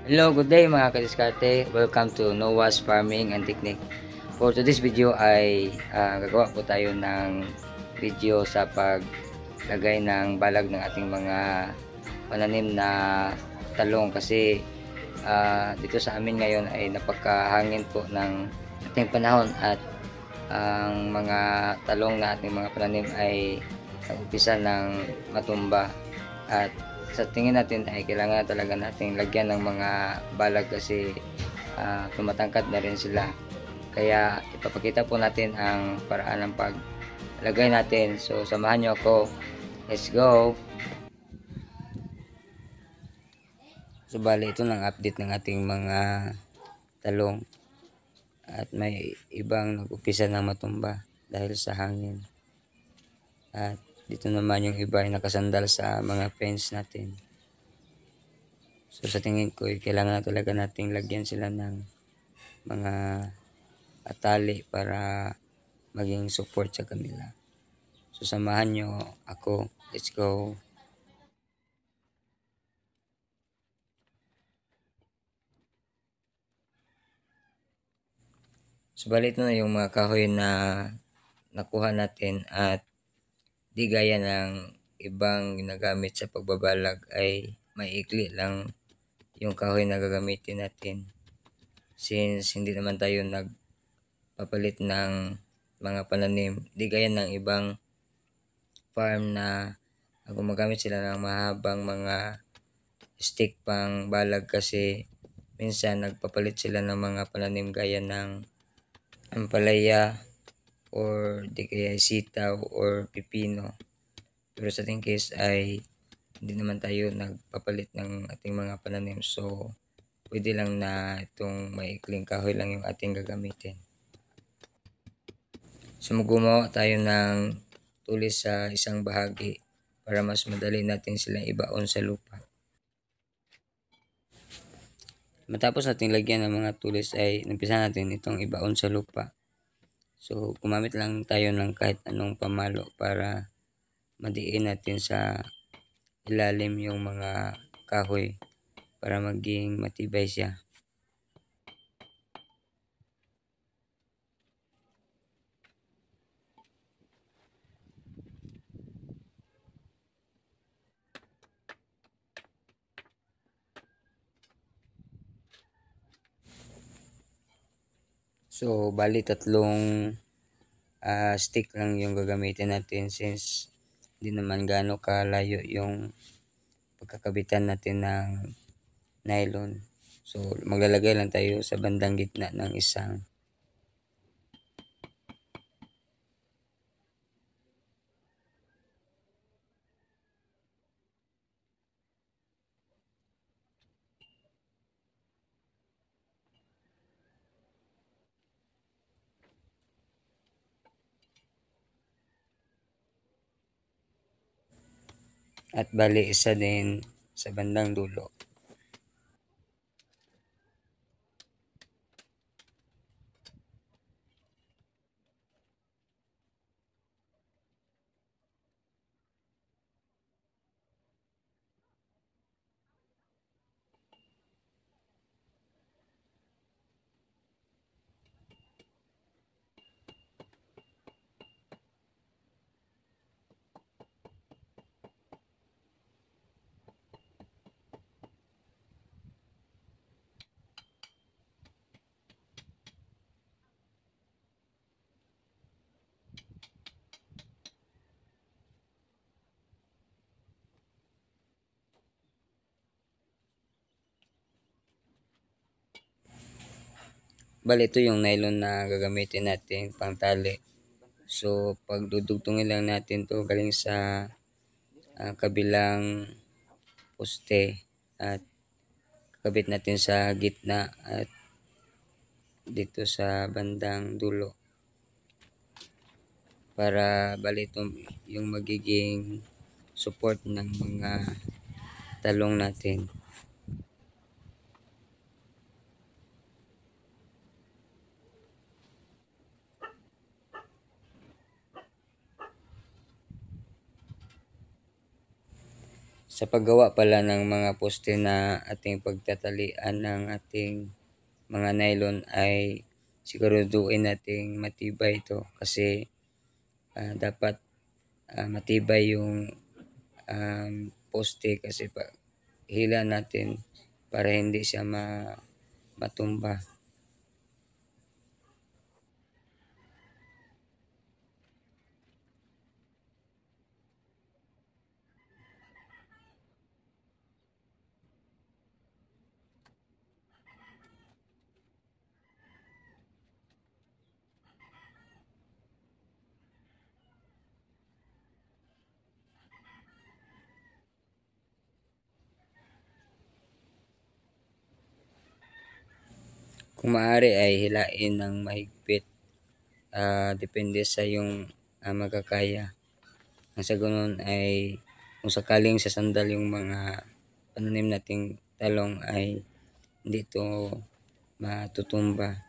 Hello, good day mga kadiskarte. Welcome to Noah's Farming and Technique. For today's video ay gagawa po tayo ng video sa paglagay ng balag ng ating mga pananim na talong kasi dito sa amin ngayon ay napakahangin po ng ating panahon at ang mga talong na ating mga pananim ay nag-umpisa ng matumba at sa tingin natin ay kailangan talaga nating lagyan ng mga balag kasi tumatangkad na rin sila. Kaya ipapakita po natin ang paraan ng paglagay natin. So samahan nyo ako. Let's go! So bali ito ng update ng ating mga talong. At may ibang nag-upisa ng matumba dahil sa hangin. At dito naman yung iba ay nakasandal sa mga fence natin. So sa tingin ko kailangan na talaga nating lagyan sila ng mga tali para maging support sa kanila. So samahan nyo ako. Let's go. So bali ito na yung mga kahoy na nakuha natin at di gaya ng ibang ginagamit sa pagbabalag ay maiikli lang yung kahoy na gagamitin natin. Since hindi naman tayo nagpapalit ng mga pananim, di gaya ng ibang farm na gumagamit sila ng mahabang mga stick pang balag kasi minsan nagpapalit sila ng mga pananim gaya ng ampalaya or di kaya sitaw or pipino. Pero sa ating case ay hindi naman tayo nagpapalit ng ating mga pananim. So, pwede lang na itong maikling kahoy lang yung ating gagamitin. So, gumawa tayo ng tulis sa isang bahagi para mas madali natin silang ibaon sa lupa. Matapos natin lagyan ng mga tulis ay umpisa natin itong ibaon sa lupa. So, gumamit lang tayo ng kahit anong pamalo para madiin natin sa ilalim yung mga kahoy para maging matibay siya. So, bali tatlong stick lang yung gagamitin natin since hindi naman gaano kalayo yung pagkakabitan natin ng nylon. So, maglalagay lang tayo sa bandang gitna ng isang. At bali isa din sa bandang dulo. Bali ito yung nylon na gagamitin natin pang tali. So, pagdudugtungin lang natin to galing sa kabilang poste at kakabit natin sa gitna at dito sa bandang dulo para bali ito yung magiging support ng mga talong natin. Sa paggawa pala ng mga poste na ating pagtatalian ng ating mga nylon ay siguraduhin nating matibay ito kasi dapat matibay yung poste kasi hila natin para hindi siya matumba. Kung maaari ay hilain ng mahigpit, depende sa yung magkakaya. Ang sa ganun ay kung sakaling sasandal yung mga pananim nating talong ay hindi ito matutumba.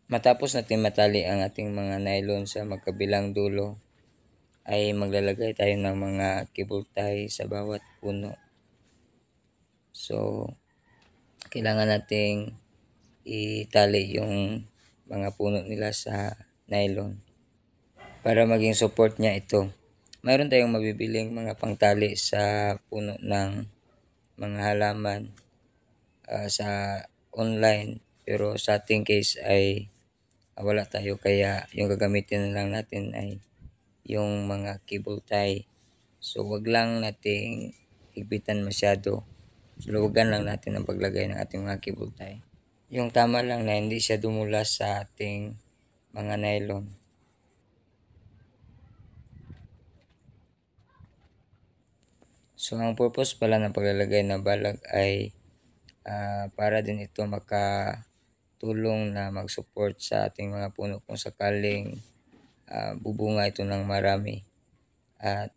Matapos natin matali ang ating mga nylon sa magkabilang dulo, ay maglalagay tayo ng mga cable tie sa bawat puno. So, kailangan nating itali yung mga puno nila sa nylon para maging support niya ito. Mayroon tayong mabibiling mga pangtali sa puno ng mga halaman sa online, pero sa ating case ay wala tayo, kaya yung gagamitin na lang natin ay yung mga cable tie. So wag lang nating higpitan masyado. So, luwagan lang natin ang paglagay ng ating mga cable tie. Yung tama lang na hindi siya dumulas sa ating mga nylon. So ang purpose pala ng paglalagay ng balag ay para din ito makatulong na mag-support sa ating mga puno kung sakaling bubunga ito ng marami. At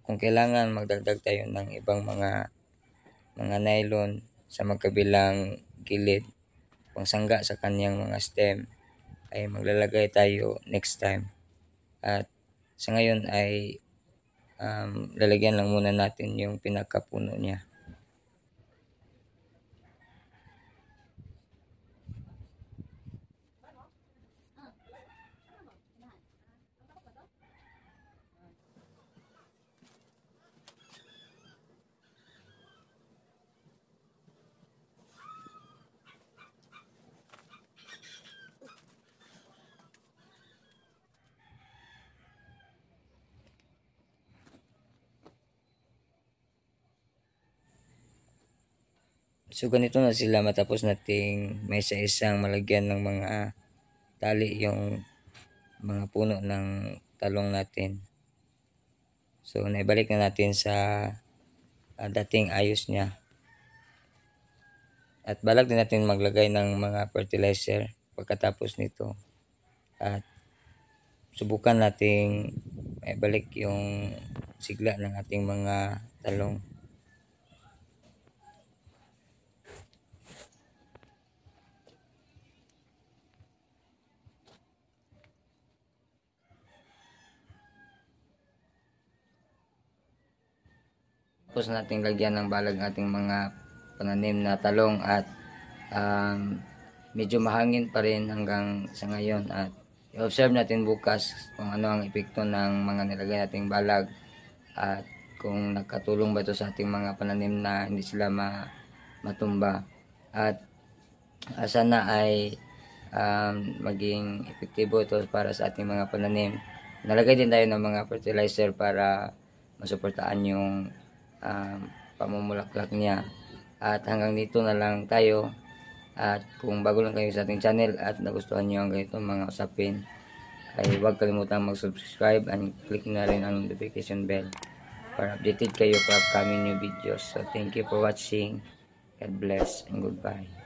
kung kailangan magdagdag tayo ng ibang mga nylon sa magkabilang gilid pangsangga sa kanyang mga stem, ay maglalagay tayo next time. At sa ngayon ay lalagyan lang muna natin yung pinakapuno niya. So ganito na sila matapos nating may isa-isang malagyan ng mga tali yung mga puno ng talong natin. So naibalik na natin sa dating ayos niya. At balak din natin maglagay ng mga fertilizer pagkatapos nito. At subukan nating maibalik yung sigla ng ating mga talong. Tapos nating lagyan ng balag ating mga pananim na talong at medyo mahangin pa rin hanggang sa ngayon, at i-observe natin bukas kung ano ang epekto ng mga nilagay nating balag at kung nakatulong ba ito sa ating mga pananim na hindi sila matumba. At sana ay maging epektibo ito para sa ating mga pananim. Nalagay din tayo ng mga fertilizer para masuportaan yung pamumulaklak niya. At hanggang dito na lang tayo. At kung bago lang kayo sa ating channel at nagustuhan nyo ang ganitong mga usapin, ay huwag kalimutang mag-subscribe and click na rin ang notification bell. para updated kayo sa upcoming new videos. So thank you for watching. God bless and goodbye.